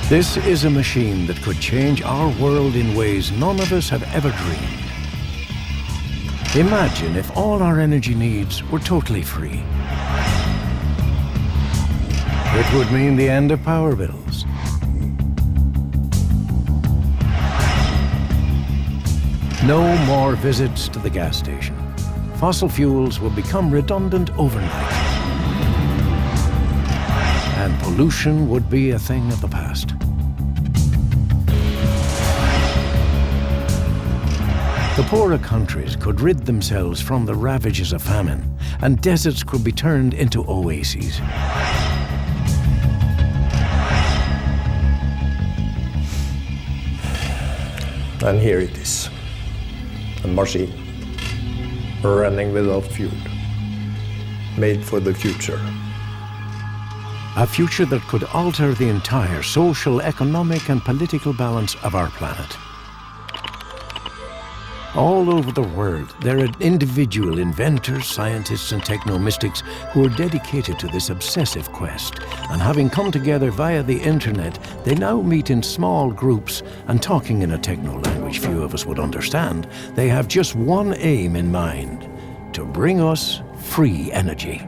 This is a machine that could change our world in ways none of us have ever dreamed. Imagine if all our energy needs were totally free. It would mean the end of power bills. No more visits to the gas station. Fossil fuels will become redundant overnight. And pollution would be a thing of the past. The poorer countries could rid themselves from the ravages of famine, and deserts could be turned into oases. And here it is, a machine running without fuel, made for the future. A future that could alter the entire social, economic, and political balance of our planet. All over the world, there are individual inventors, scientists, and techno-mystics who are dedicated to this obsessive quest. And having come together via the internet, they now meet in small groups, and talking in a techno language few of us would understand, they have just one aim in mind: to bring us free energy.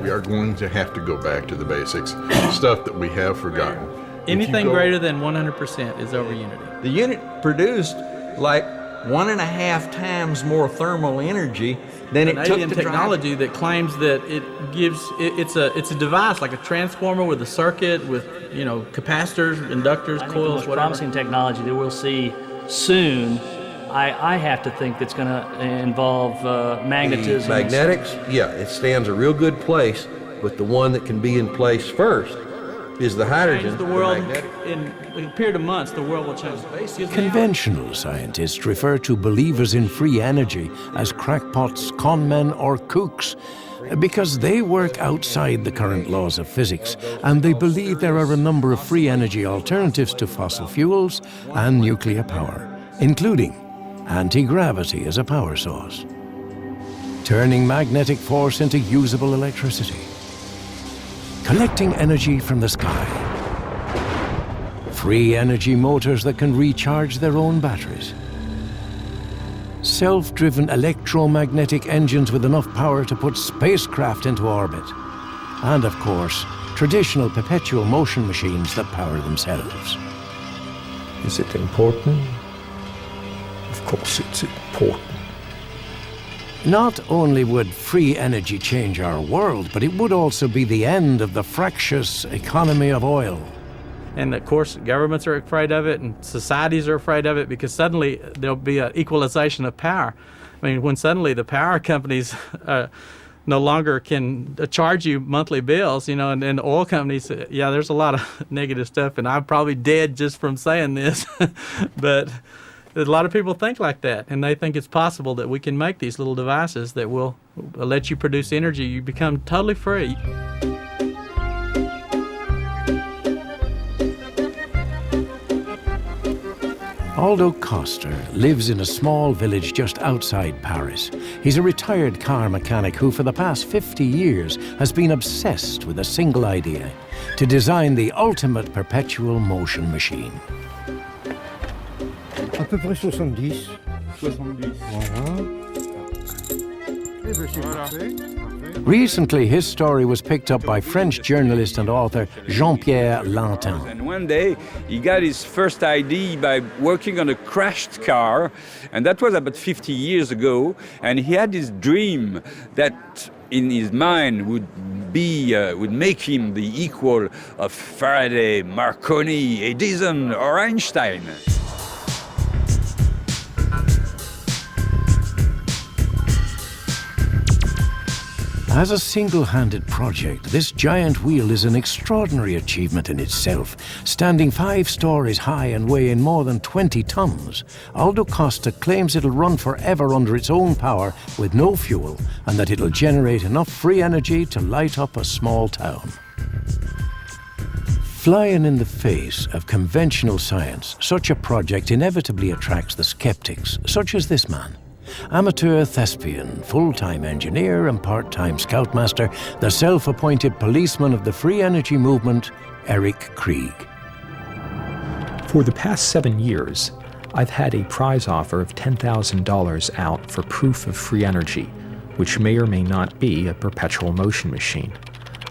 We are going to have to go back to the basics, stuff that we have forgotten. Anything greater than 100% is over unity. The unit produced like 1.5 times more thermal energy than it took Canadian to technology that claims that it gives it's a device like a transformer with a circuit with capacitors, inductors, I think coils, the most whatever. promising technology that we'll see soon, I have to think that's going to involve magnetism. The magnetics, yeah, it stands a real good place, but the one that can be in place first is the hydrogen. Change the world in a period of months. The world will change. Conventional scientists refer to believers in free energy as crackpots, conmen, or kooks, because they work outside the current laws of physics, and they believe there are a number of free energy alternatives to fossil fuels and nuclear power, including anti-gravity as a power source, turning magnetic force into usable electricity, collecting energy from the sky, free energy motors that can recharge their own batteries, self-driven electromagnetic engines with enough power to put spacecraft into orbit, and of course, traditional perpetual motion machines that power themselves. Is it important? Of course it's important. Not only would free energy change our world, but it would also be the end of the fractious economy of oil. And of course, governments are afraid of it, and societies are afraid of it, because suddenly there'll be an equalization of power. I mean, when suddenly the power companies no longer can charge you monthly bills, and the oil companies, there's a lot of negative stuff, and I'm probably dead just from saying this, but a lot of people think like that, and they think it's possible that we can make these little devices that will let you produce energy. You become totally free. Aldo Coster lives in a small village just outside Paris. He's a retired car mechanic who, for the past 50 years, has been obsessed with a single idea: to design the ultimate perpetual motion machine. À peu près 70. 70. Recently, his story was picked up by French journalist and author Jean-Pierre Lantin. And one day, he got his first idea by working on a crashed car, and that was about 50 years ago, and he had this dream that in his mind would make him the equal of Faraday, Marconi, Edison, or Einstein. As a single-handed project, this giant wheel is an extraordinary achievement in itself. Standing 5 stories high and weighing more than 20 tons, Aldo Costa claims it'll run forever under its own power with no fuel, and that it'll generate enough free energy to light up a small town. Flying in the face of conventional science, such a project inevitably attracts the skeptics, such as this man. amateur thespian, full-time engineer and part-time scoutmaster, the self-appointed policeman of the free energy movement, Eric Krieg. For the past 7 years, I've had a prize offer of $10,000 out for proof of free energy, which may or may not be a perpetual motion machine.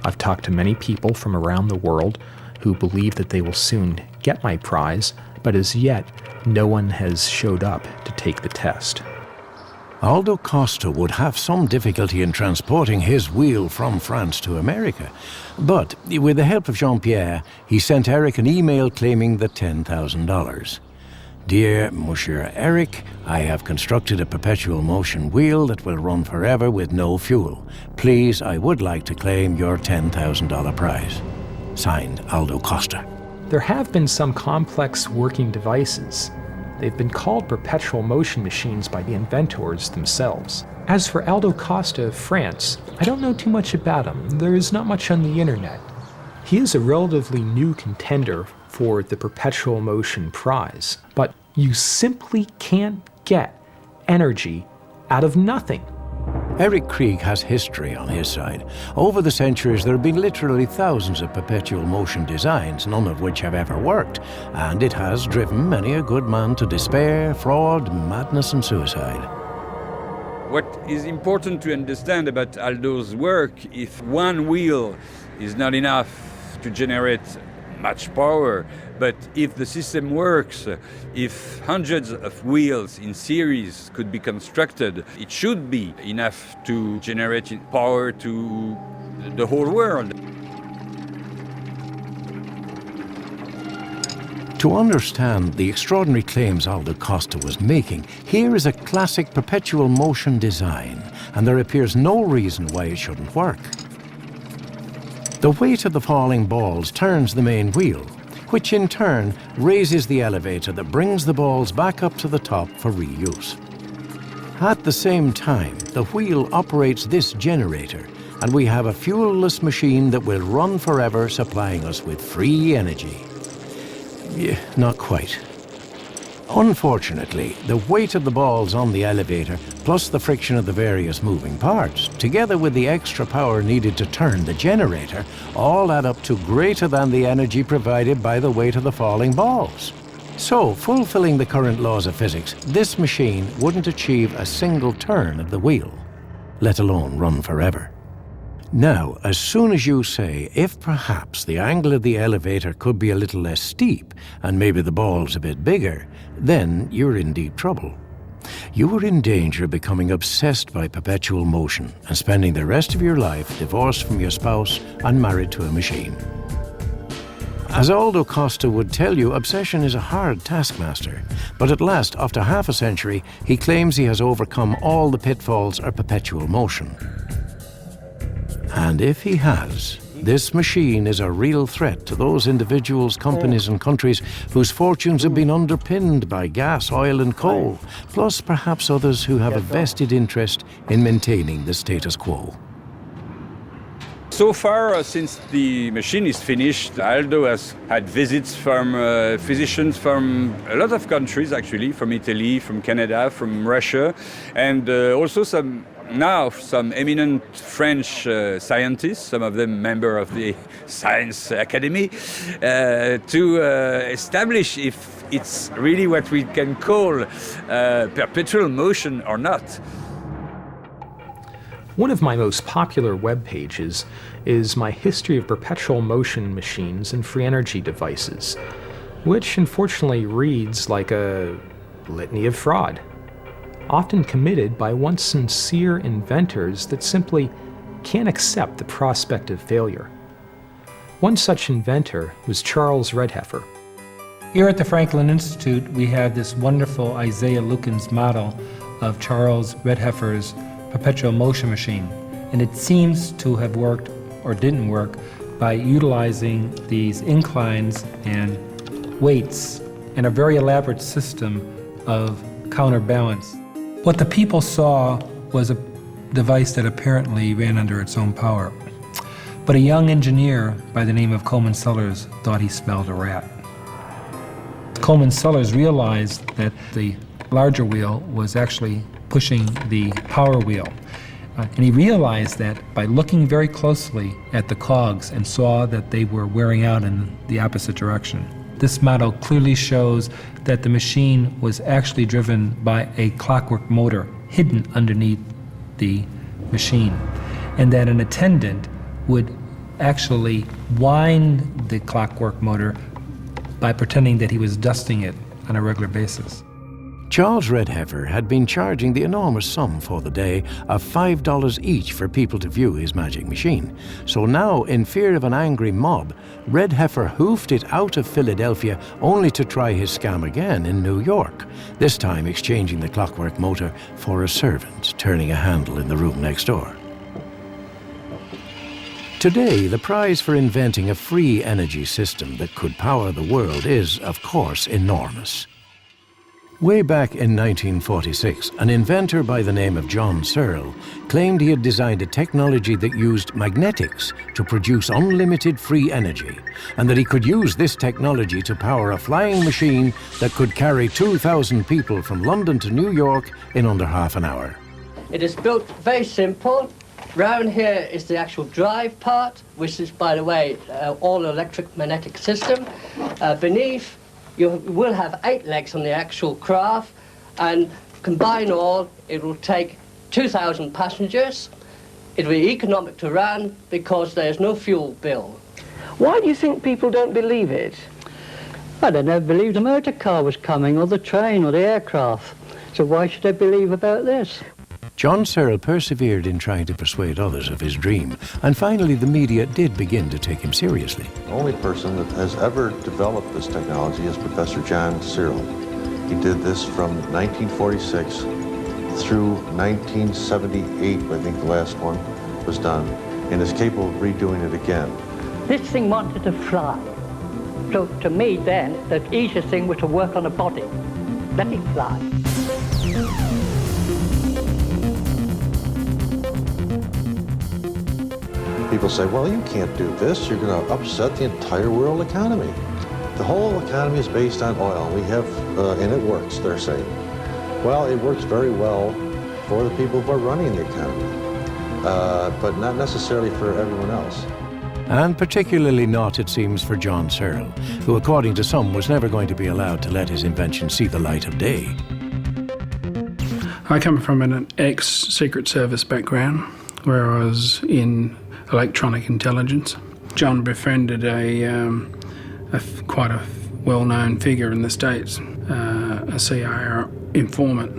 I've talked to many people from around the world who believe that they will soon get my prize, but as yet, no one has showed up to take the test. Aldo Costa would have some difficulty in transporting his wheel from France to America, but with the help of Jean-Pierre, he sent Eric an email claiming the $10,000. Dear Monsieur Eric, I have constructed a perpetual motion wheel that will run forever with no fuel. Please, I would like to claim your $10,000 prize. Signed, Aldo Costa. There have been some complex working devices. They've been called perpetual motion machines by the inventors themselves. As for Aldo Costa of France, I don't know too much about him. There is not much on the internet. He is a relatively new contender for the perpetual motion prize, but you simply can't get energy out of nothing. Eric Krieg has history on his side. Over the centuries, there have been literally thousands of perpetual motion designs, none of which have ever worked, and it has driven many a good man to despair, fraud, madness, and suicide. What is important to understand about Aldo's work, if one wheel is not enough to generate much power, but if the system works, if hundreds of wheels in series could be constructed, it should be enough to generate power to the whole world. To understand the extraordinary claims Aldo Costa was making, here is a classic perpetual motion design, and there appears no reason why it shouldn't work. The weight of the falling balls turns the main wheel, which in turn raises the elevator that brings the balls back up to the top for reuse. At the same time, the wheel operates this generator, and we have a fuelless machine that will run forever, supplying us with free energy. Yeah, not quite. Unfortunately, the weight of the balls on the elevator, plus the friction of the various moving parts, together with the extra power needed to turn the generator, all add up to greater than the energy provided by the weight of the falling balls. So, fulfilling the current laws of physics, this machine wouldn't achieve a single turn of the wheel, let alone run forever. Now, as soon as you say, if perhaps the angle of the elevator could be a little less steep, and maybe the balls a bit bigger, then you're in deep trouble. You are in danger of becoming obsessed by perpetual motion and spending the rest of your life divorced from your spouse and married to a machine. As Aldo Costa would tell you, obsession is a hard taskmaster, but at last, after half a century, he claims he has overcome all the pitfalls of perpetual motion. And if he has, this machine is a real threat to those individuals, companies and countries whose fortunes have been underpinned by gas, oil and coal, plus perhaps others who have a vested interest in maintaining the status quo. So far, since the machine is finished, Aldo has had visits from physicians from a lot of countries, actually, from Italy, from Canada, from Russia, and also some eminent French scientists, some of them member of the Science Academy, to establish if it's really what we can call perpetual motion or not. One of my most popular web pages is my history of perpetual motion machines and free energy devices, which unfortunately reads like a litany of fraud, often committed by once sincere inventors that simply can't accept the prospect of failure. One such inventor was Charles Redheffer. Here at the Franklin Institute, we have this wonderful Isaiah Lukens model of Charles Redheffer's perpetual motion machine, and it seems to have worked or didn't work by utilizing these inclines and weights and a very elaborate system of counterbalance. What the people saw was a device that apparently ran under its own power, but a young engineer by the name of Coleman Sellers thought he smelled a rat. Coleman Sellers realized that the larger wheel was actually pushing the power wheel. And he realized that by looking very closely at the cogs and saw that they were wearing out in the opposite direction. This model clearly shows that the machine was actually driven by a clockwork motor hidden underneath the machine, and that an attendant would actually wind the clockwork motor by pretending that he was dusting it on a regular basis. Charles Redheffer had been charging the enormous sum for the day of $5 each for people to view his magic machine. So now, in fear of an angry mob, Redheffer hoofed it out of Philadelphia only to try his scam again in New York, this time exchanging the clockwork motor for a servant turning a handle in the room next door. Today, the prize for inventing a free energy system that could power the world is, of course, enormous. Way back in 1946, an inventor by the name of John Searle claimed he had designed a technology that used magnetics to produce unlimited free energy, and that he could use this technology to power a flying machine that could carry 2,000 people from London to New York in under half an hour. It is built very simple. Round here is the actual drive part, which is, by the way, all electric magnetic system. Beneath, you will have 8 legs on the actual craft, and combine all, it will take 2,000 passengers. It will be economic to run because there's no fuel bill. Why do you think people don't believe it? I don't know, believe the motor car was coming, or the train, or the aircraft. So why should they believe about this? John Searle persevered in trying to persuade others of his dream, and finally the media did begin to take him seriously. The only person that has ever developed this technology is Professor John Searle. He did this from 1946 through 1978, I think the last one was done, and is capable of redoing it again. This thing wanted to fly. So to me then, the easiest thing was to work on a body. Let it fly. People say, well, you can't do this. You're going to upset the entire world economy. The whole economy is based on oil. We have, and it works, they're saying. Well, it works very well for the people who are running the economy, but not necessarily for everyone else. And particularly not, it seems, for John Searle, who, according to some, was never going to be allowed to let his invention see the light of day. I come from an ex-Secret Service background, where I was in electronic intelligence. John befriended quite a well-known figure in the States, a CIA informant.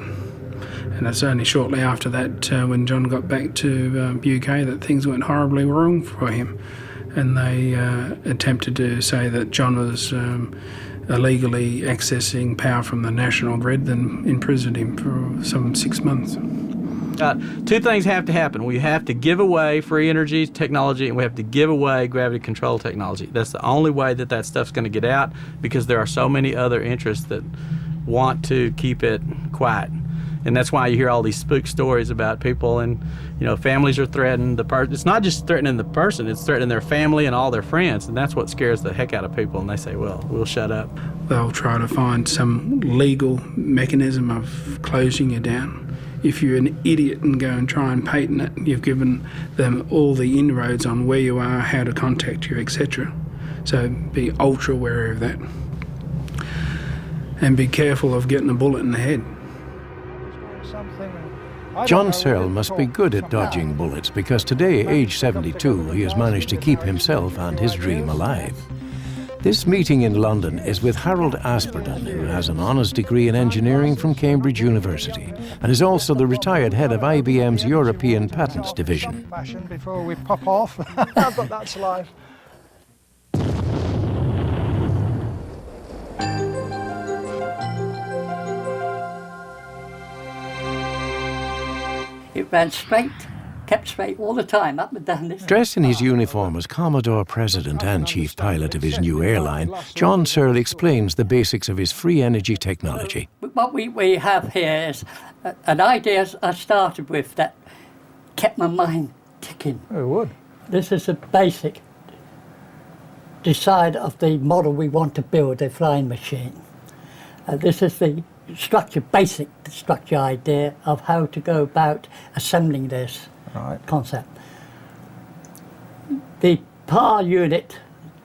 And it's only shortly after that, when John got back to UK, that things went horribly wrong for him. And they attempted to say that John was illegally accessing power from the national grid, then imprisoned him for some 6 months. 2 things have to happen. We have to give away free energy technology, and we have to give away gravity control technology. That's the only way that that stuff's going to get out, because there are so many other interests that want to keep it quiet. And that's why you hear all these spook stories about people, and families are threatened. It's not just threatening the person, it's threatening their family and all their friends, and that's what scares the heck out of people, and they say, well, we'll shut up. They'll try to find some legal mechanism of closing you down. If you're an idiot and go and try and patent it, you've given them all the inroads on where you are, how to contact you, etc. So be ultra wary of that. And be careful of getting a bullet in the head. John Searle must be good at dodging bullets, because today, age 72, he has managed to keep himself and his dream alive. This meeting in London is with Harold Asperdon, who has an honours degree in engineering from Cambridge University and is also the retired head of IBM's European Patents Division. Before we pop off, but that's life. It ran straight, kept straight all the time, up and down this. Dressed in his uniform as Commodore President and chief pilot of his new airline, John Searle explains the basics of his free energy technology. What we have here is an idea I started with that kept my mind ticking. Oh, it would. This is a basic decide of the model we want to build, a flying machine. This is the basic structure idea of how to go about assembling this concept. The power unit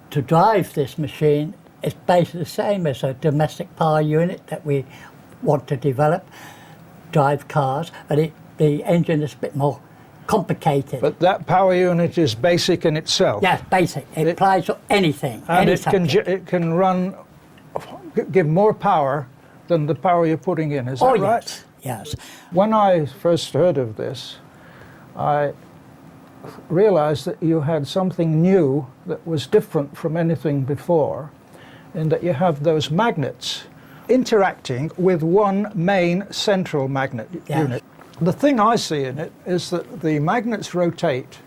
to drive this machine is basically the same as a domestic power unit that we want to develop, drive cars, but the engine is a bit more complicated. But that power unit is basic in itself. Yes, basic. It applies to anything. And any it can run, give more power than the power you're putting in, is that right? Yes. When I first heard of this, I realized that you had something new that was different from anything before, in that you have those magnets interacting with one main central magnet unit. The thing I see in it is that the magnets rotate,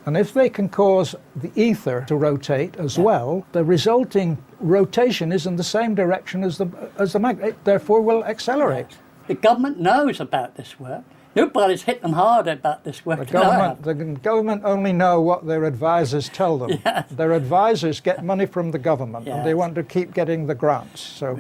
and if they can cause the ether to rotate as well, the resulting rotation is in the same direction as the magnet, it therefore will accelerate. Yes. The government knows about this work. Nobody's hit them hard about this work. The government only know what their advisors tell them. Yes. Their advisors get money from the government, and they want to keep getting the grants. So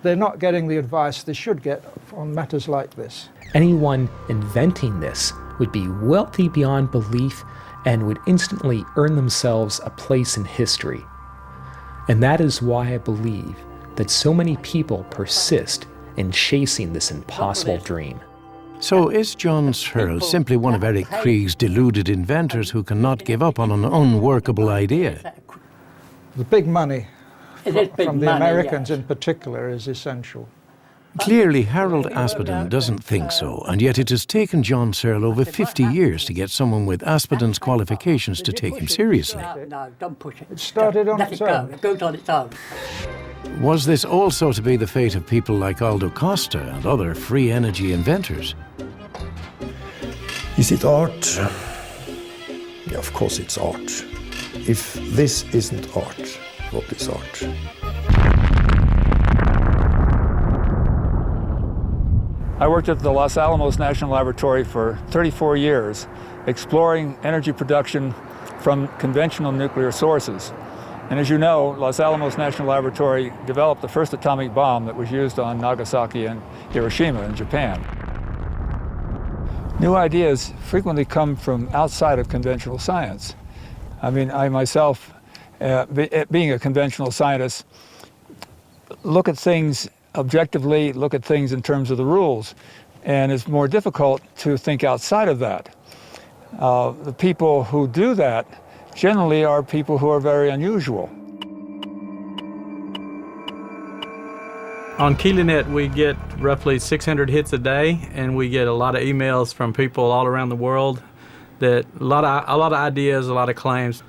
they're not getting the advice they should get on matters like this. Anyone inventing this would be wealthy beyond belief and would instantly earn themselves a place in history. And that is why I believe that so many people persist in chasing this impossible dream. So is John Searle simply one of Eric Krieg's deluded inventors who cannot give up on an unworkable idea? The big money from the money, Americans in particular is essential. Clearly, Harold Aspiden doesn't think so, and yet it has taken John Searle over 50 years to get someone with Aspiden's qualifications to take him seriously. No, don't push it. It started on its own. It goes on its own. Was this also to be the fate of people like Aldo Costa and other free energy inventors? Is it art? Yeah, of course it's art. If this isn't art, what is art? I worked at the Los Alamos National Laboratory for 34 years, exploring energy production from conventional nuclear sources. And as you know, Los Alamos National Laboratory developed the first atomic bomb that was used on Nagasaki and Hiroshima in Japan. New ideas frequently come from outside of conventional science. I mean, I myself, being a conventional scientist, look at things objectively, look at things in terms of the rules, and it's more difficult to think outside of that. The people who do that generally are people who are very unusual. On KeelyNet, we get roughly 600 hits a day, and we get a lot of emails from people all around the world that a lot of ideas, a lot of claims.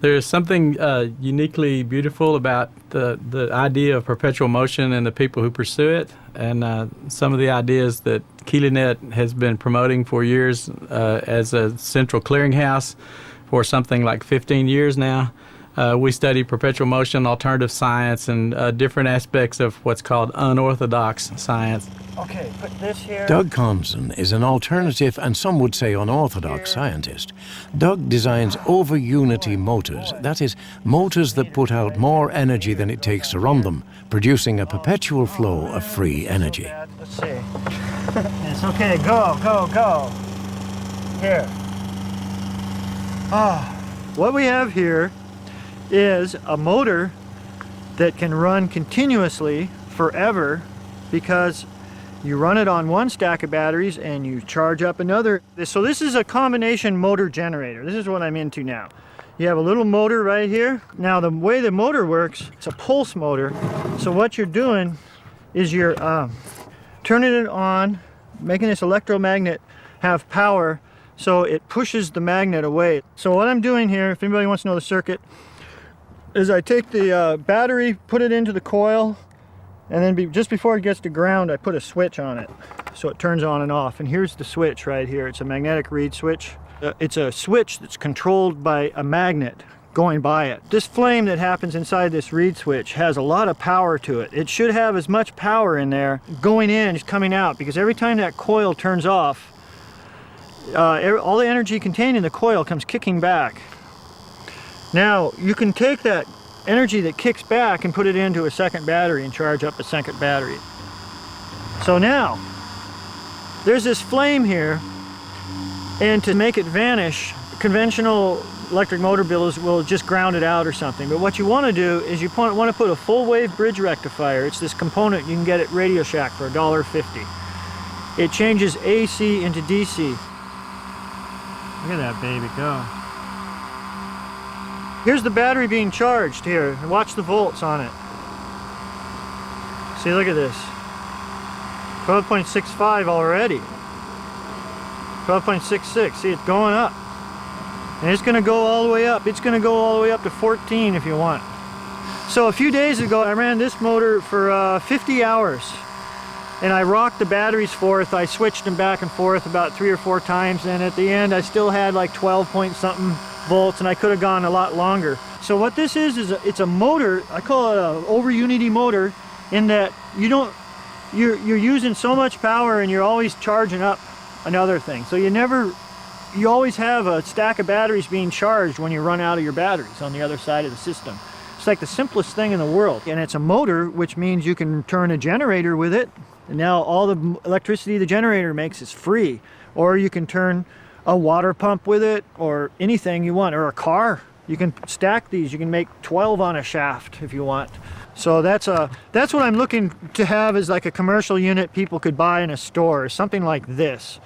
There's something uniquely beautiful about the idea of perpetual motion and the people who pursue it, and some of the ideas that KeelyNet has been promoting for years as a central clearinghouse for something like 15 years now. We study perpetual motion, alternative science, and different aspects of what's called unorthodox science. Okay, put this here. Doug Conson is an alternative and some would say unorthodox scientist. Doug designs over-unity motors, that is, motors that put out more energy than it takes to run them, producing a perpetual flow of free energy. Let's see. It's okay, go. Here. What we have here is a motor that can run continuously forever because you run it on one stack of batteries and you charge up another. So this is a combination motor generator. This is what I'm into now. You have a little motor right here. Now the way the motor works, it's a pulse motor. So what you're doing is you're turning it on, making this electromagnet have power so it pushes the magnet away. So what I'm doing here, if anybody wants to know the circuit, is I take the battery, put it into the coil, and then just before it gets to ground, I put a switch on it so it turns on and off. And here's the switch right here. It's a magnetic reed switch. It's a switch that's controlled by a magnet going by it. This flame that happens inside this reed switch has a lot of power to it. It should have as much power in there going in as coming out, because every time that coil turns off, all the energy contained in the coil comes kicking back. Now, you can take that energy that kicks back and put it into a second battery and charge up a second battery. So now, there's this flame here, and to make it vanish, conventional electric motor builders will just ground it out or something. But what you want to do is you want to put a full wave bridge rectifier. It's this component you can get at Radio Shack for $1.50. It changes AC into DC. Look at that baby go. Here's the battery being charged here. Watch the volts on it. See, look at this. 12.65 already. 12.66. See, it's going up. And it's going to go all the way up. It's going to go all the way up to 14 if you want. So a few days ago, I ran this motor for 50 hours. And I rocked the batteries forth. I switched them back and forth about 3 or 4 times. And at the end, I still had like 12 point something volts, and I could have gone a lot longer. So what this is it's a motor. I call it a over unity motor, in that you're using so much power and you're always charging up another thing. So you always have a stack of batteries being charged when you run out of your batteries on the other side of the system. It's like the simplest thing in the world. And it's a motor, which means you can turn a generator with it. And now all the electricity the generator makes is free. Or you can turn a water pump with it, or anything you want, or a car. You can stack these. You can make 12 on a shaft if you want. So that's what I'm looking to have, is like a commercial unit people could buy in a store, something like this.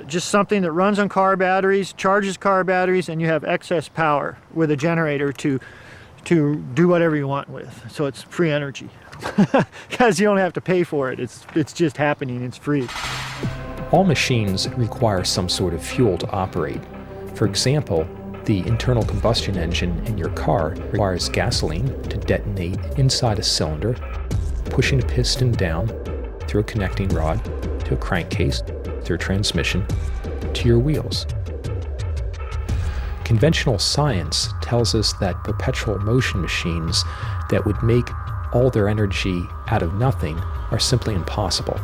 Just something that runs on car batteries, charges car batteries, and you have excess power with a generator to do whatever you want with. So it's free energy, because you don't have to pay for it. It's just happening. It's free. All machines require some sort of fuel to operate. For example, the internal combustion engine in your car requires gasoline to detonate inside a cylinder, pushing a piston down through a connecting rod to a crankcase, through a transmission, to your wheels. Conventional science tells us that perpetual motion machines that would make all their energy out of nothing are simply impossible.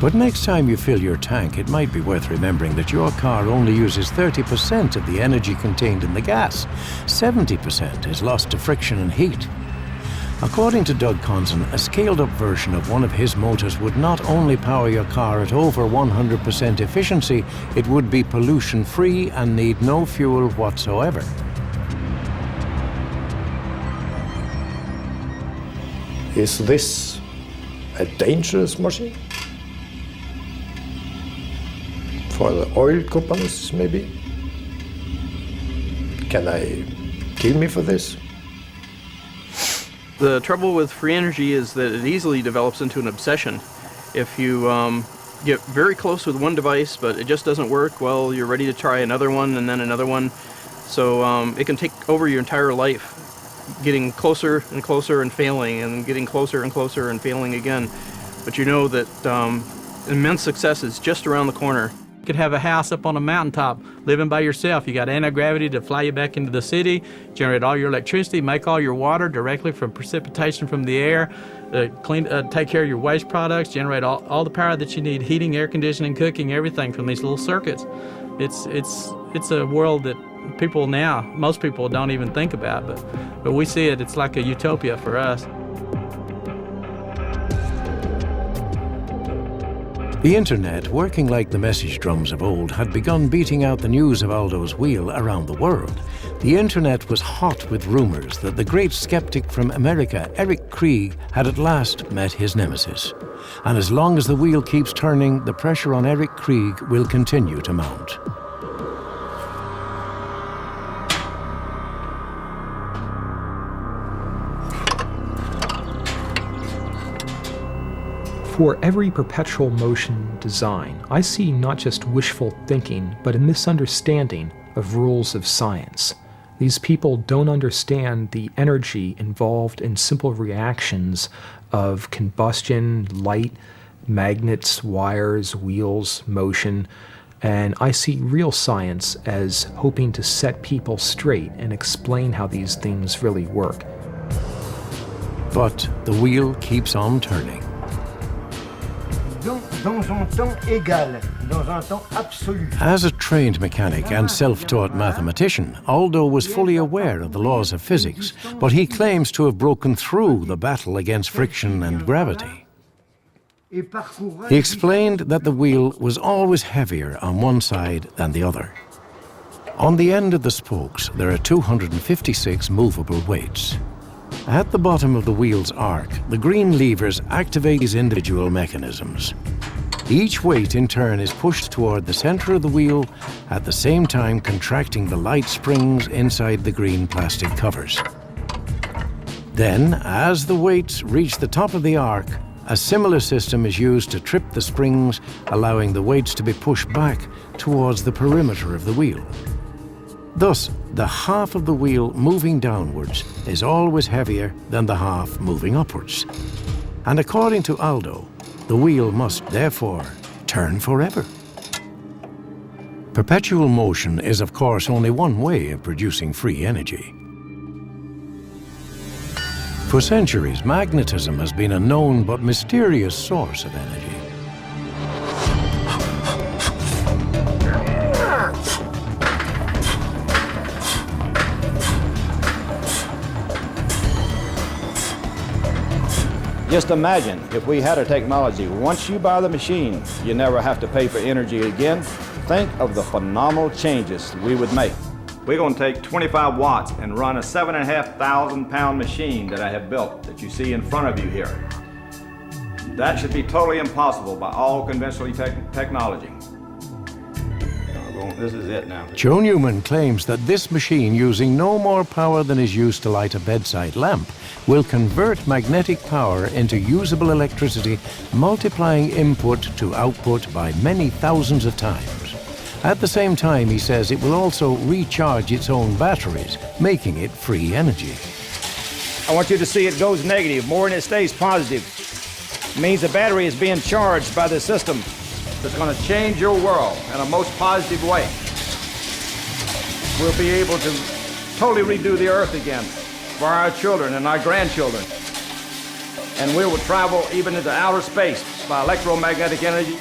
But next time you fill your tank, it might be worth remembering that your car only uses 30% of the energy contained in the gas. 70% is lost to friction and heat. According to Doug Conson, a scaled-up version of one of his motors would not only power your car at over 100% efficiency, it would be pollution-free and need no fuel whatsoever. Is this a dangerous machine? For the oil companies, maybe? Can they kill me for this? The trouble with free energy is that it easily develops into an obsession. If you get very close with one device, but it just doesn't work, well, you're ready to try another one and then another one. So it can take over your entire life, getting closer and closer and failing, and getting closer and closer and failing again. But you know that immense success is just around the corner. You could have a house up on a mountaintop, living by yourself. You got anti-gravity to fly you back into the city, generate all your electricity, make all your water directly from precipitation from the air, take care of your waste products, generate all the power that you need, heating, air conditioning, cooking, everything from these little circuits. It's a world that most people don't even think about, but we see it. It's like a utopia for us. The internet, working like the message drums of old, had begun beating out the news of Aldo's wheel around the world. The internet was hot with rumors that the great skeptic from America, Eric Krieg, had at last met his nemesis. And as long as the wheel keeps turning, the pressure on Eric Krieg will continue to mount. For every perpetual motion design, I see not just wishful thinking, but a misunderstanding of rules of science. These people don't understand the energy involved in simple reactions of combustion, light, magnets, wires, wheels, motion, and I see real science as hoping to set people straight and explain how these things really work. But the wheel keeps on turning. As a trained mechanic and self-taught mathematician, Aldo was fully aware of the laws of physics, but he claims to have broken through the battle against friction and gravity. He explained that the wheel was always heavier on one side than the other. On the end of the spokes, there are 256 movable weights. At the bottom of the wheel's arc, the green levers activate these individual mechanisms. Each weight in turn is pushed toward the center of the wheel, at the same time contracting the light springs inside the green plastic covers. Then, as the weights reach the top of the arc, a similar system is used to trip the springs, allowing the weights to be pushed back towards the perimeter of the wheel. Thus, the half of the wheel moving downwards is always heavier than the half moving upwards. And according to Aldo, the wheel must therefore turn forever. Perpetual motion is, of course, only one way of producing free energy. For centuries, magnetism has been a known but mysterious source of energy. Just imagine if we had a technology, once you buy the machine, you never have to pay for energy again. Think of the phenomenal changes we would make. We're going to take 25 watts and run a 7,500 pound machine that I have built that you see in front of you here. That should be totally impossible by all conventional technology. This is it now. Joe Newman claims that this machine, using no more power than is used to light a bedside lamp, will convert magnetic power into usable electricity, multiplying input to output by many thousands of times. At the same time, he says it will also recharge its own batteries, making it free energy. I want you to see it goes negative more than it stays positive. It means the battery is being charged by the system that's going to change your world in a most positive way. We'll be able to totally redo the earth again for our children and our grandchildren. And we will travel even into outer space by electromagnetic energy.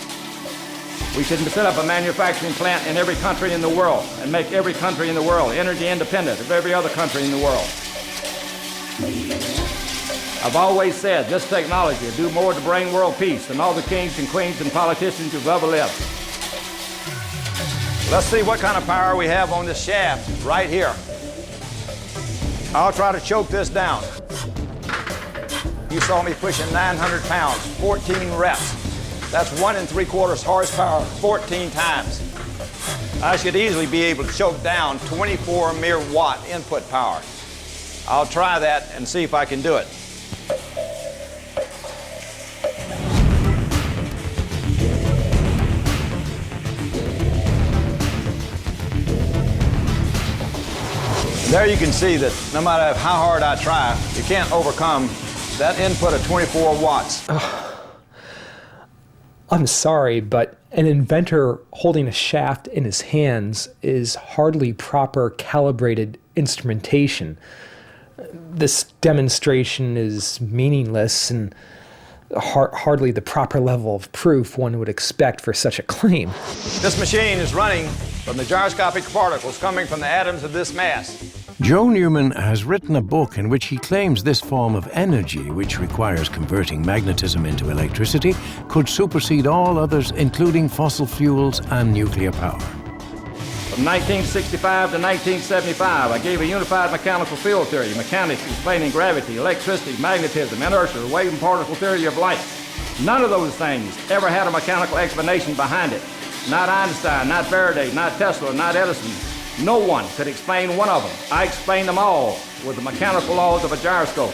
We should set up a manufacturing plant in every country in the world and make every country in the world energy independent of every other country in the world. I've always said this technology will do more to bring world peace than all the kings and queens and politicians who've ever lived. Let's see what kind of power we have on this shaft right here. I'll try to choke this down. You saw me pushing 900 pounds, 14 reps. That's 1 3/4 horsepower, 14 times. I should easily be able to choke down 24 mere watt input power. I'll try that and see if I can do it. There you can see that no matter how hard I try, you can't overcome that input of 24 watts. I'm sorry, but an inventor holding a shaft in his hands is hardly proper calibrated instrumentation. This demonstration is meaningless and hardly the proper level of proof one would expect for such a claim. This machine is running from the gyroscopic particles coming from the atoms of this mass. Joe Newman has written a book in which he claims this form of energy, which requires converting magnetism into electricity, could supersede all others, including fossil fuels and nuclear power. From 1965 to 1975, I gave a unified mechanical field theory, mechanics explaining gravity, electricity, magnetism, inertia, the wave and particle theory of light. None of those things ever had a mechanical explanation behind it. Not Einstein, not Faraday, not Tesla, not Edison. No one could explain one of them. I explained them all with the mechanical laws of a gyroscope.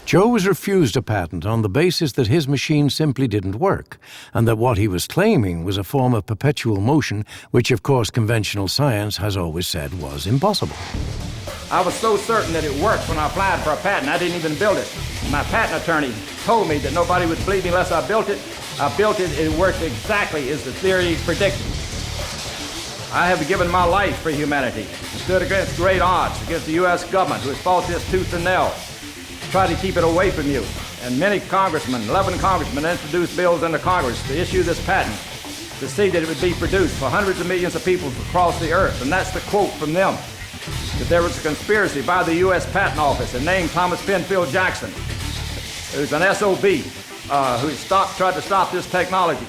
Joe was refused a patent on the basis that his machine simply didn't work, and that what he was claiming was a form of perpetual motion, which of course conventional science has always said was impossible. I was so certain that it worked when I applied for a patent, I didn't even build it. My patent attorney told me that nobody would believe me unless I built it. I built it, it worked exactly as the theory predicted. I have given my life for humanity, stood against great odds, against the U.S. government, who has fought this tooth and nail, tried to keep it away from you. And many congressmen, 11 congressmen, introduced bills into Congress to issue this patent, to see that it would be produced for hundreds of millions of people across the earth. And that's the quote from them, that there was a conspiracy by the U.S. Patent Office and named Thomas Penfield Jackson, who's an SOB, who tried to stop this technology.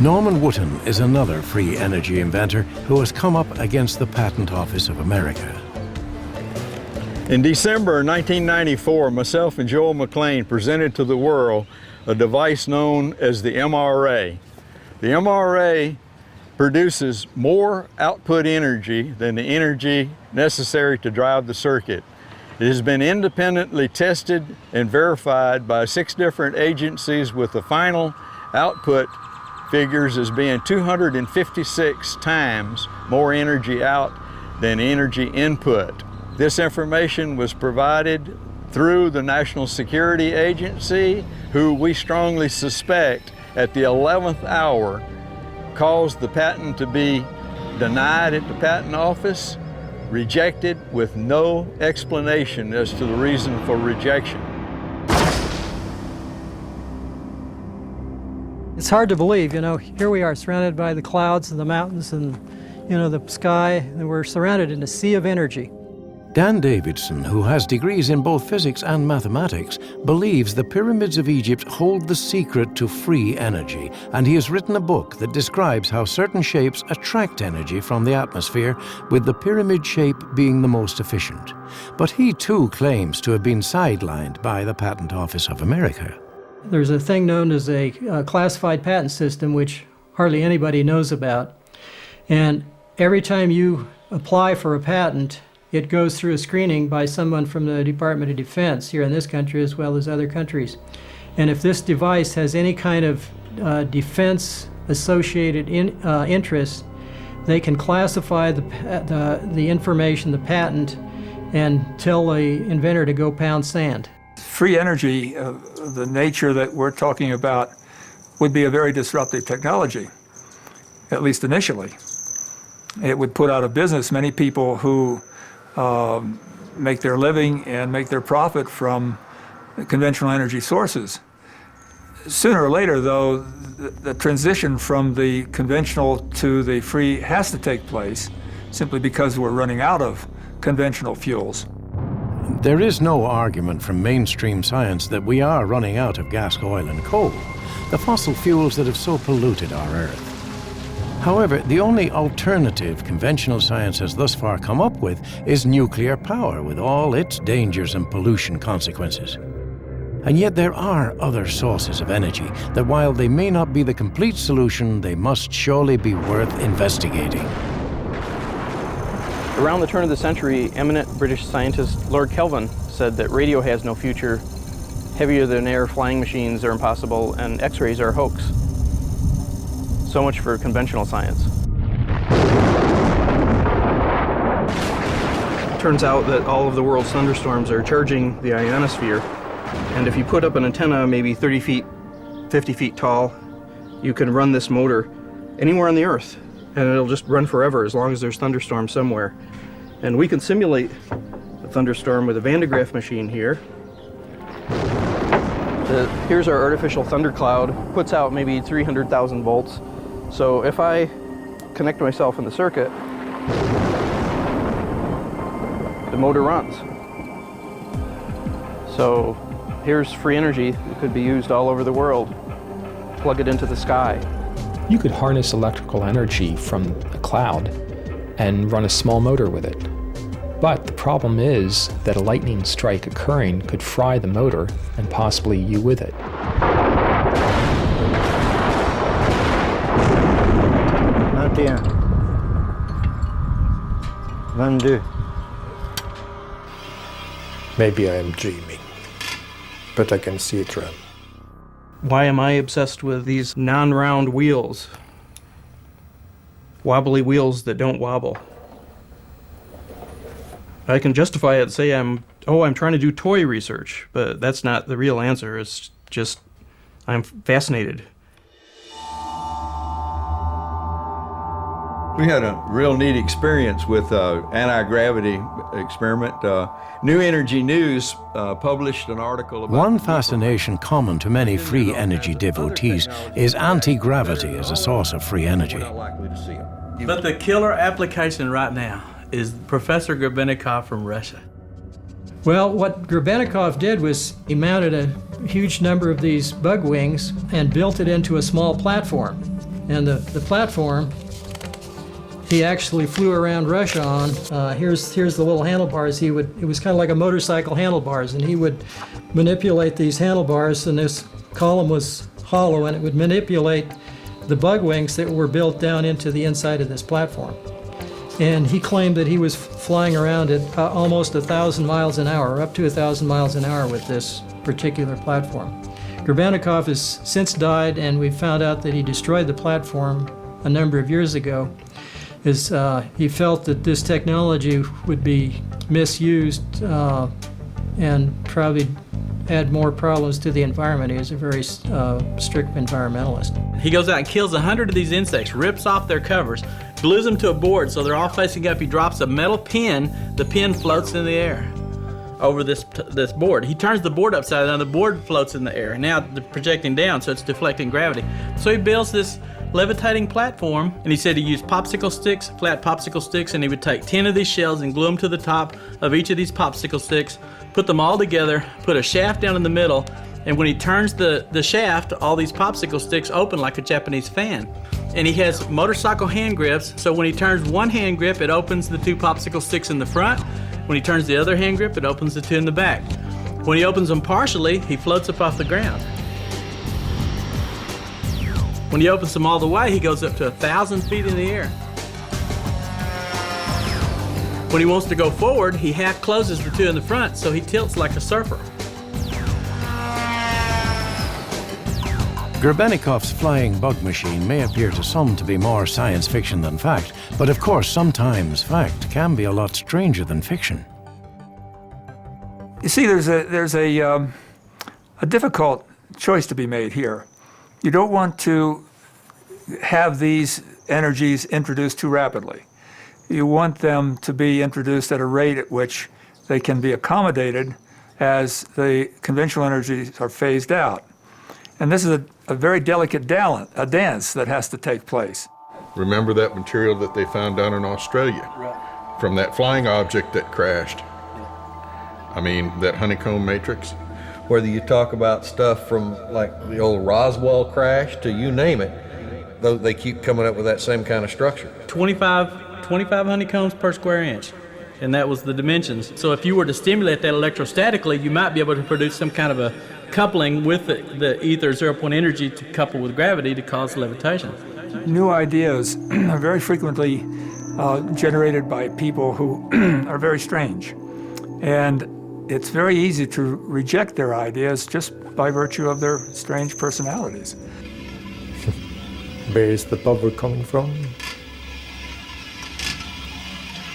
Norman Wotton is another free energy inventor who has come up against the Patent Office of America. In December 1994, myself and Joel McLean presented to the world a device known as the MRA. The MRA produces more output energy than the energy necessary to drive the circuit. It has been independently tested and verified by 6 different agencies, with the final output figures as being 256 times more energy out than energy input. This information was provided through the National Security Agency, who we strongly suspect at the 11th hour caused the patent to be denied at the Patent Office, rejected with no explanation as to the reason for rejection. It's hard to believe, you know, here we are surrounded by the clouds and the mountains and, you know, the sky, and we're surrounded in a sea of energy. Dan Davidson, who has degrees in both physics and mathematics, believes the pyramids of Egypt hold the secret to free energy, and he has written a book that describes how certain shapes attract energy from the atmosphere, with the pyramid shape being the most efficient. But he too claims to have been sidelined by the Patent Office of America. There's a thing known as a classified patent system, which hardly anybody knows about. And every time you apply for a patent, it goes through a screening by someone from the Department of Defense here in this country as well as other countries. And if this device has any kind of defense-associated interest, they can classify the information, the patent, and tell the inventor to go pound sand. Free energy, the nature that we're talking about, would be a very disruptive technology, at least initially. It would put out of business many people who make their living and make their profit from conventional energy sources. Sooner or later, though, the transition from the conventional to the free has to take place, simply because we're running out of conventional fuels. There is no argument from mainstream science that we are running out of gas, oil, and coal, the fossil fuels that have so polluted our Earth. However, the only alternative conventional science has thus far come up with is nuclear power, with all its dangers and pollution consequences. And yet there are other sources of energy that, while they may not be the complete solution, they must surely be worth investigating. Around the turn of the century, eminent British scientist Lord Kelvin said that radio has no future, heavier-than-air flying machines are impossible, and X-rays are a hoax. So much for conventional science. Turns out that all of the world's thunderstorms are charging the ionosphere, and if you put up an antenna maybe 30 feet, 50 feet tall, you can run this motor anywhere on the Earth, and it'll just run forever as long as there's thunderstorms somewhere. And we can simulate a thunderstorm with a Van de Graaff machine here. Here's our artificial thundercloud, puts out maybe 300,000 volts. So if I connect myself in the circuit, the motor runs. So here's free energy that could be used all over the world. Plug it into the sky. You could harness electrical energy from a cloud and run a small motor with it. But the problem is that a lightning strike occurring could fry the motor and possibly you with it. 22. Maybe I am dreaming, but I can see it run. Why am I obsessed with these non-round wheels? Wobbly wheels that don't wobble. I can justify it and say I'm trying to do toy research, but that's not the real answer. It's just, I'm fascinated. We had a real neat experience with anti-gravity experiment. New Energy News published an article about... One fascination common to many free energy devotees is anti-gravity as a source of free energy. But the killer application right now is Professor Grebennikov from Russia. Well, what Grebennikov did was he mounted a huge number of these bug wings and built it into a small platform. And the platform he actually flew around Russia on. Here's the little handlebars. It was kind of like a motorcycle handlebars, and he would manipulate these handlebars, and this column was hollow, and it would manipulate the bug wings that were built down into the inside of this platform. And he claimed that he was flying around at almost 1,000 miles an hour, up to 1,000 miles an hour with this particular platform. Grebennikov has since died, and we found out that he destroyed the platform a number of years ago, as he felt that this technology would be misused and probably add more problems to the environment. He was a very strict environmentalist. He goes out and kills 100 of these insects, rips off their covers, glues them to a board so they're all facing up. He drops a metal pin. The pin floats in the air over this board. He turns the board upside down. The board floats in the air. Now they're projecting down, so it's deflecting gravity. So he builds this levitating platform, and he said he used popsicle sticks, flat popsicle sticks, and he would take 10 of these shells and glue them to the top of each of these popsicle sticks, put them all together, put a shaft down in the middle, and when he turns the shaft, all these popsicle sticks open like a Japanese fan. And he has motorcycle hand grips, so when he turns one hand grip, it opens the 2 popsicle sticks in the front. When he turns the other hand grip, it opens the 2 in the back. When he opens them partially, he floats up off the ground. When he opens them all the way, he goes up to 1,000 feet in the air. When he wants to go forward, he half closes the 2 in the front, so he tilts like a surfer. Grebennikov's flying bug machine may appear to some to be more science fiction than fact, but of course sometimes fact can be a lot stranger than fiction. You see, there's a difficult choice to be made here. You don't want to have these energies introduced too rapidly. You want them to be introduced at a rate at which they can be accommodated as the conventional energies are phased out. And this is a very delicate dance that has to take place. Remember that material that they found down in Australia? Right. From that flying object that crashed. I mean, that honeycomb matrix. Whether you talk about stuff from like the old Roswell crash to you name it, though they keep coming up with that same kind of structure. 25 honeycombs per square inch, and that was the dimensions. So if you were to stimulate that electrostatically, you might be able to produce some kind of a coupling with the ether zero-point energy to couple with gravity to cause levitation. New ideas are very frequently generated by people who are very strange. And it's very easy to reject their ideas just by virtue of their strange personalities. Where is the power coming from?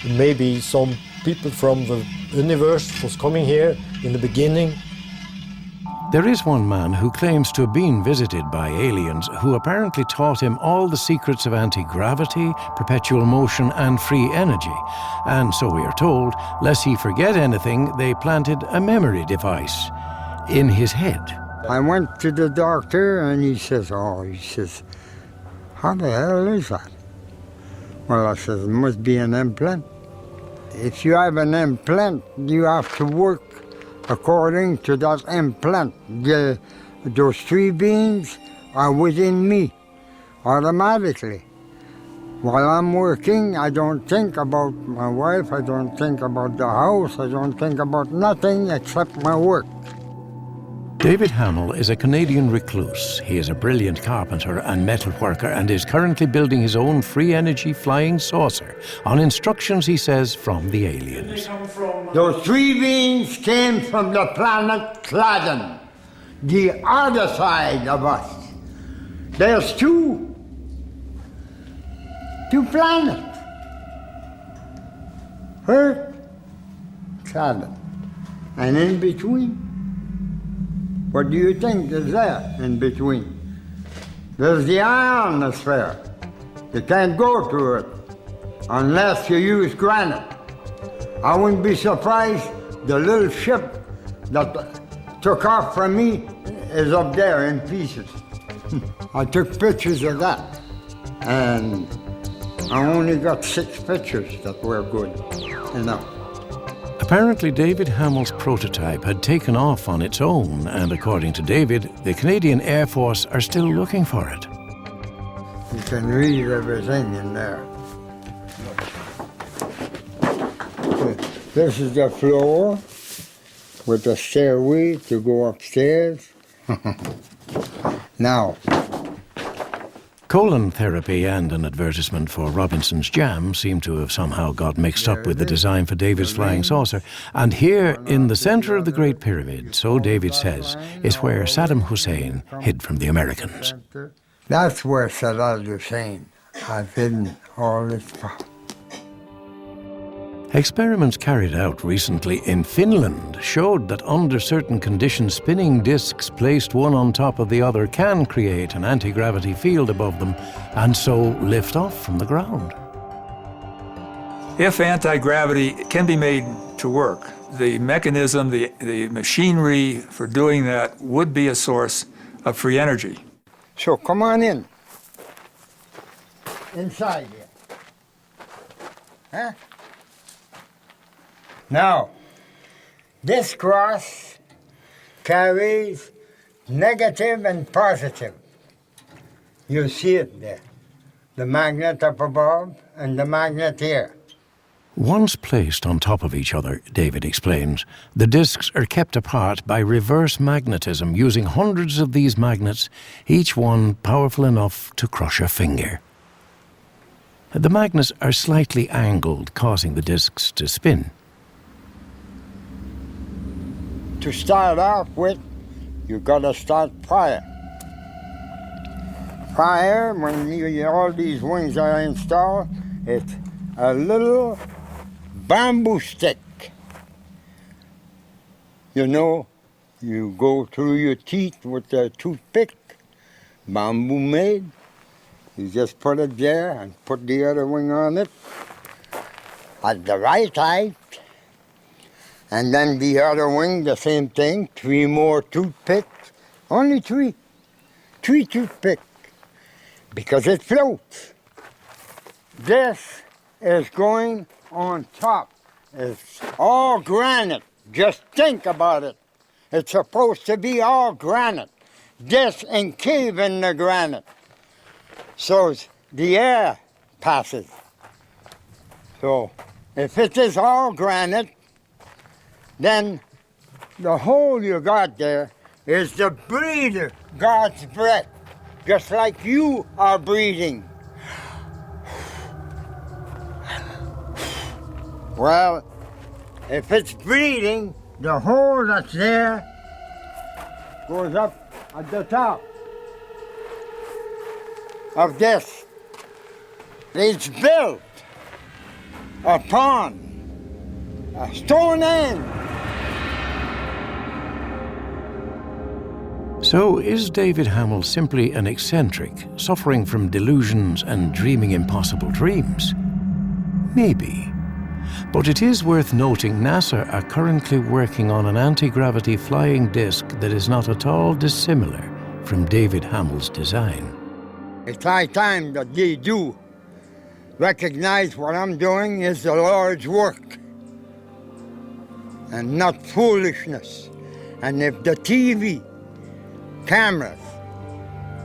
Maybe some people from the universe was coming here in the beginning. There is one man who claims to have been visited by aliens who apparently taught him all the secrets of anti-gravity, perpetual motion and free energy. And so we are told, lest he forget anything, they planted a memory device in his head. I went to the doctor and he says, how the hell is that? Well, I said, it must be an implant. If you have an implant, you have to work according to that implant. Those 3 beings are within me automatically. While I'm working, I don't think about my wife, I don't think about the house, I don't think about nothing except my work. David Hamill is a Canadian recluse. He is a brilliant carpenter and metal worker and is currently building his own free energy flying saucer on instructions, he says, from the aliens. Those 3 beings came from the planet Cladden, the other side of us. There's two planets. Earth, Cladden, and in between, what do you think is there in between? There's the ionosphere. You can't go to it unless you use granite. I wouldn't be surprised the little ship that took off from me is up there in pieces. I took pictures of that, and I only got 6 pictures that were good enough. Apparently, David Hamill's prototype had taken off on its own, and according to David, the Canadian Air Force are still looking for it. You can read everything in there. This is the floor with a stairway to go upstairs. Now, Colon therapy and an advertisement for Robinson's Jam seem to have somehow got mixed up with the design for David's flying saucer. And here, in the center of the Great Pyramid, so David says, is where Saddam Hussein hid from the Americans. that's where Saddam Hussein has hidden all his power. Experiments carried out recently in Finland showed that under certain conditions, spinning discs placed one on top of the other can create an anti-gravity field above them and so lift off from the ground. If anti-gravity can be made to work, the mechanism, the machinery for doing that would be a source of free energy. So come on in. Inside here. Huh? Now, this cross carries negative and positive. You see it there. The magnet up above and the magnet here. Once placed on top of each other, David explains, the discs are kept apart by reverse magnetism using hundreds of these magnets, each one powerful enough to crush a finger. The magnets are slightly angled, causing the discs to spin. To start off with, you gotta start prior. Prior, when all these wings are installed, it's a little bamboo stick. You know, you go through your teeth with a toothpick, bamboo made. You just put it there and put the other wing on it at the right height. And then the other wing, the same thing, 3 more toothpicks. Only 3. 3 toothpicks. Because it floats. This is going on top. It's all granite. Just think about it. It's supposed to be all granite. This encave in the granite. So the air passes. So if it is all granite, then the hole you got there is the breather, God's breath, just like you are breathing. Well, if it's breathing, the hole that's there goes up at the top of this. It's built upon a stone end. So is David Hamill simply an eccentric, suffering from delusions and dreaming impossible dreams? Maybe. But it is worth noting NASA are currently working on an anti-gravity flying disc that is not at all dissimilar from David Hamill's design. It's high time that they do recognize what I'm doing is the Lord's work and not foolishness. And if the TV cameras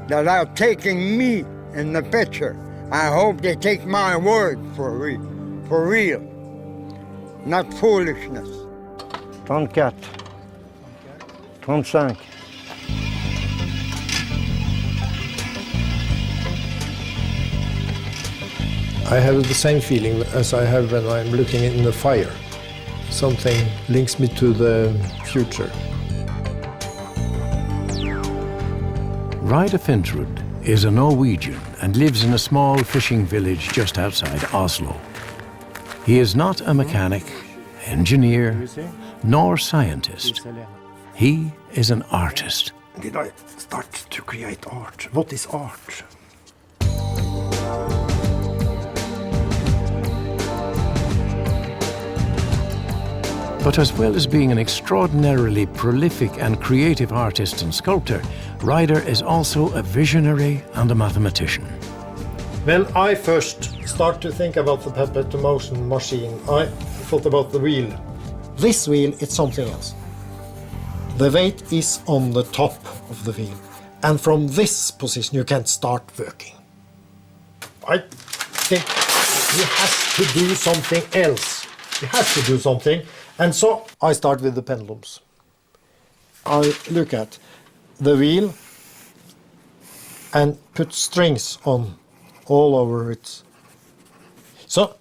that are taking me in the picture, I hope they take my word for real, not foolishness. 34, 35. I have the same feeling as I have when I'm looking in the fire. Something links me to the future. Reidar Fintrud is a Norwegian and lives in a small fishing village just outside Oslo. He is not a mechanic, engineer, nor scientist. He is an artist. Did I start to create art? What is art? But as well as being an extraordinarily prolific and creative artist and sculptor, Reidar is also a visionary and a mathematician. When I first started to think about the perpetual motion machine, I thought about the wheel. This wheel is something else. The weight is on the top of the wheel, and from this position you can start working. I think you have to do something else. You have to do something, and so I start with the pendulums. I look at the wheel and put strings on all over it. So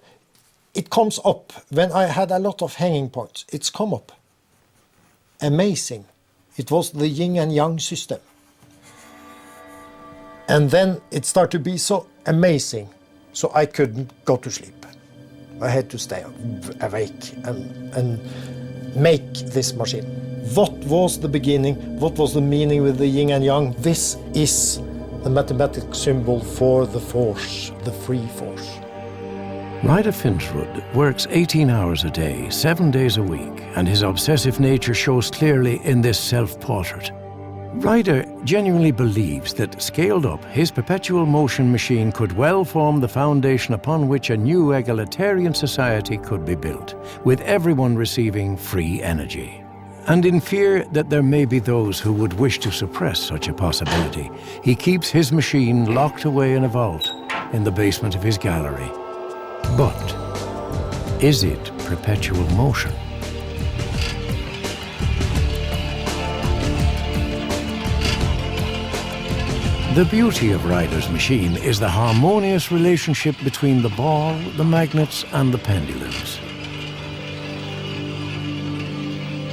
it comes up. When I had a lot of hanging points, it's come up. Amazing. It was the yin and yang system. And then it started to be so amazing, so I couldn't go to sleep. I had to stay awake and make this machine. What was the beginning? What was the meaning with the yin and yang? This is the mathematical symbol for the force, the free force. Ryder Finsrud works 18 hours a day, 7 days a week, and his obsessive nature shows clearly in this self-portrait. Ryder genuinely believes that, scaled up, his perpetual motion machine could well form the foundation upon which a new egalitarian society could be built, with everyone receiving free energy. And in fear that there may be those who would wish to suppress such a possibility, he keeps his machine locked away in a vault in the basement of his gallery. But is it perpetual motion? The beauty of Ryder's machine is the harmonious relationship between the ball, the magnets, and the pendulums.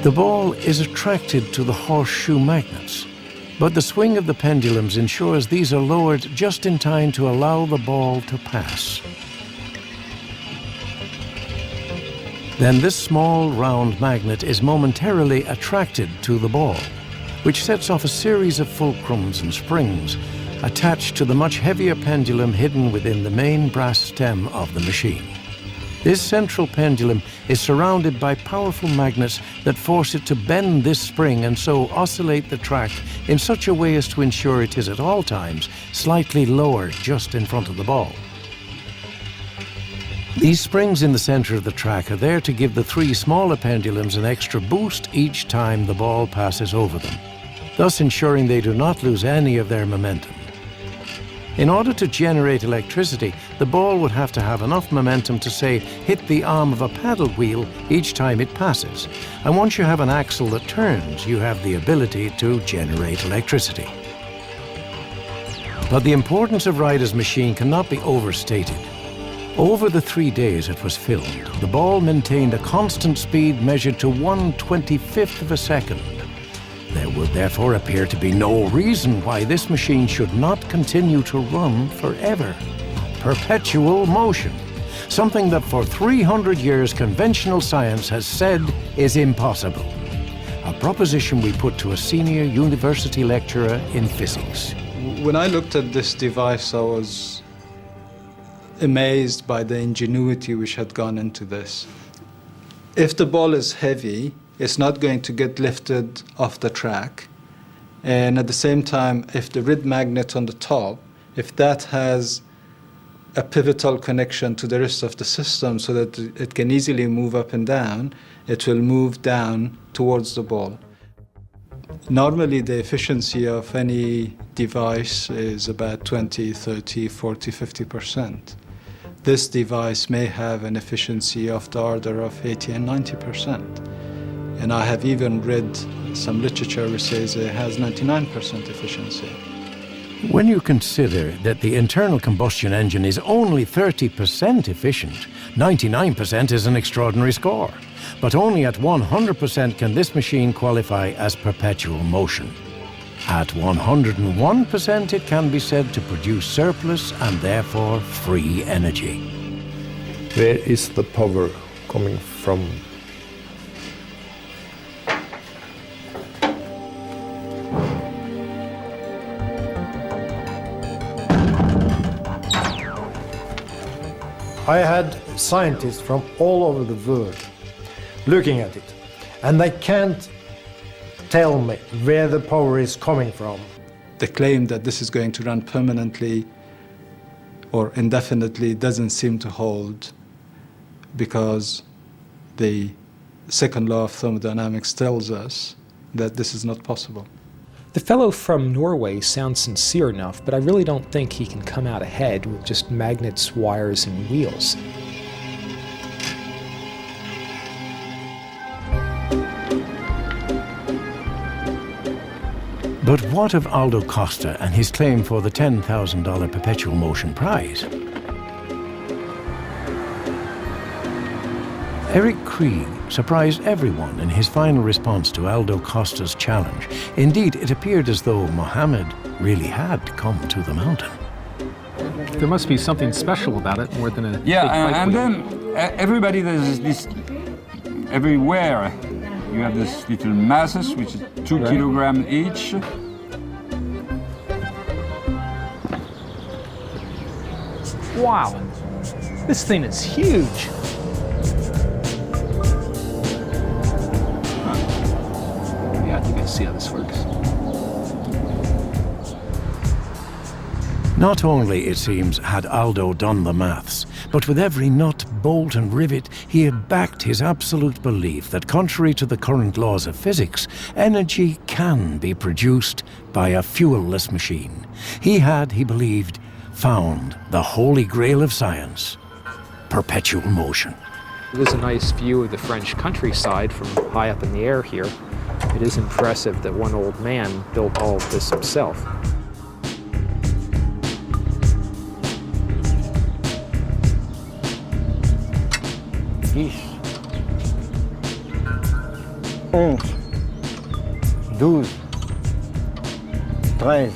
The ball is attracted to the horseshoe magnets, but the swing of the pendulums ensures these are lowered just in time to allow the ball to pass. Then this small round magnet is momentarily attracted to the ball, which sets off a series of fulcrums and springs attached to the much heavier pendulum hidden within the main brass stem of the machine. This central pendulum is surrounded by powerful magnets that force it to bend this spring and so oscillate the track in such a way as to ensure it is at all times slightly lower just in front of the ball. These springs in the center of the track are there to give the three smaller pendulums an extra boost each time the ball passes over them, thus ensuring they do not lose any of their momentum. In order to generate electricity, the ball would have to have enough momentum to, say, hit the arm of a paddle wheel each time it passes. And once you have an axle that turns, you have the ability to generate electricity. But the importance of Ryder's machine cannot be overstated. Over the 3 days it was filmed, the ball maintained a constant speed measured to 1/25th of a second. There would therefore appear to be no reason why this machine should not continue to run forever. Perpetual motion, something that for 300 years conventional science has said is impossible. A proposition we put to a senior university lecturer in physics. When I looked at this device, I was amazed by the ingenuity which had gone into this. If the ball is heavy, it's not going to get lifted off the track. And at the same time, if the red magnet on the top, if that has a pivotal connection to the rest of the system so that it can easily move up and down, it will move down towards the ball. Normally, the efficiency of any device is about 20, 30, 40, 50%. This device may have an efficiency of the order of 80 and 90%. And I have even read some literature which says it has 99% efficiency. When you consider that the internal combustion engine is only 30% efficient, 99% is an extraordinary score. But only at 100% can this machine qualify as perpetual motion. At 101%, it can be said to produce surplus and therefore free energy. Where is the power coming from? I had scientists from all over the world looking at it, and they can't tell me where the power is coming from. The claim that this is going to run permanently or indefinitely doesn't seem to hold because the second law of thermodynamics tells us that this is not possible. The fellow from Norway sounds sincere enough, but I really don't think he can come out ahead with just magnets, wires, and wheels. But what of Aldo Costa and his claim for the $10,000 perpetual motion prize? Eric Krieg surprised everyone in his final response to Aldo Costa's challenge. Indeed, it appeared as though Mohammed really had come to the mountain. There must be something special about it, more than a yeah, big bike and wheel. then everybody does this everywhere. You have this little masses, which is 2 kilograms each. Wow, this thing is huge. Yeah, I think I see how this works. Not only, it seems, had Aldo done the maths, but with every nut, bolt and rivet, he had backed his absolute belief that, contrary to the current laws of physics, energy can be produced by a fuel-less machine. He had, he believed, found the holy grail of science, perpetual motion. It is a nice view of the French countryside from high up in the air here. It is impressive that one old man built all of this himself. Dix, 11, 12, 13,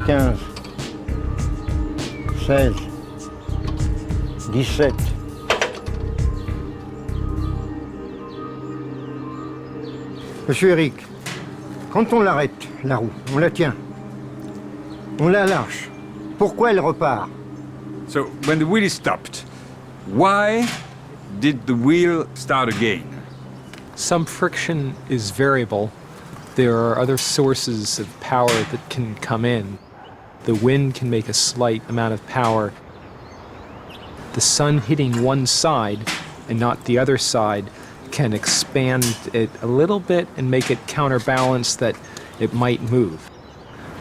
14, 15, 16, 17. Monsieur Eric, quand on l'arrête, la roue, on la tient, on la lâche, pourquoi elle repart? So when the wheel is stopped, why did the wheel start again? Some friction is variable. There are other sources of power that can come in. The wind can make a slight amount of power. The sun hitting one side and not the other side can expand it a little bit and make it counterbalance that it might move.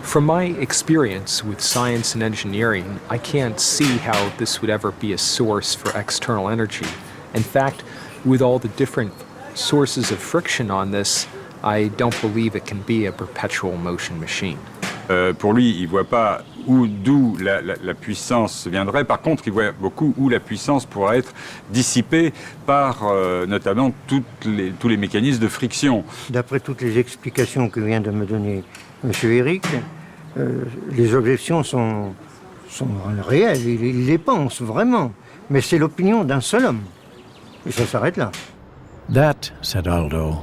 From my experience with science and engineering, I can't see how this would ever be a source for external energy. In fact, with all the different sources of friction on this, I don't believe it can be a perpetual motion machine. Pour lui, il ne voit pas d'où la puissance viendrait. Par contre, il voit beaucoup où la puissance pourrait être dissipée par notamment tous les mécanismes de friction. D'après toutes les explications que vient de me donner M. Eric, les objections sont réelles, il les pense vraiment. Mais c'est l'opinion d'un seul homme. Et ça s'arrête là. That, said Aldo,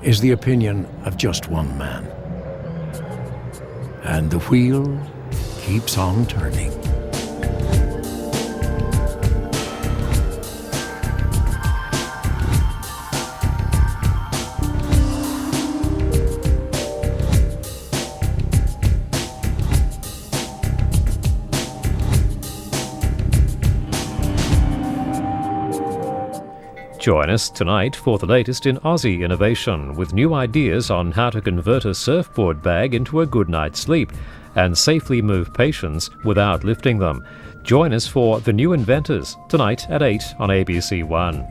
is the opinion of just one man. And the wheel keeps on turning. Join us tonight for the latest in Aussie innovation, with new ideas on how to convert a surfboard bag into a good night's sleep and safely move patients without lifting them. Join us for The New Inventors tonight at 8 on ABC One.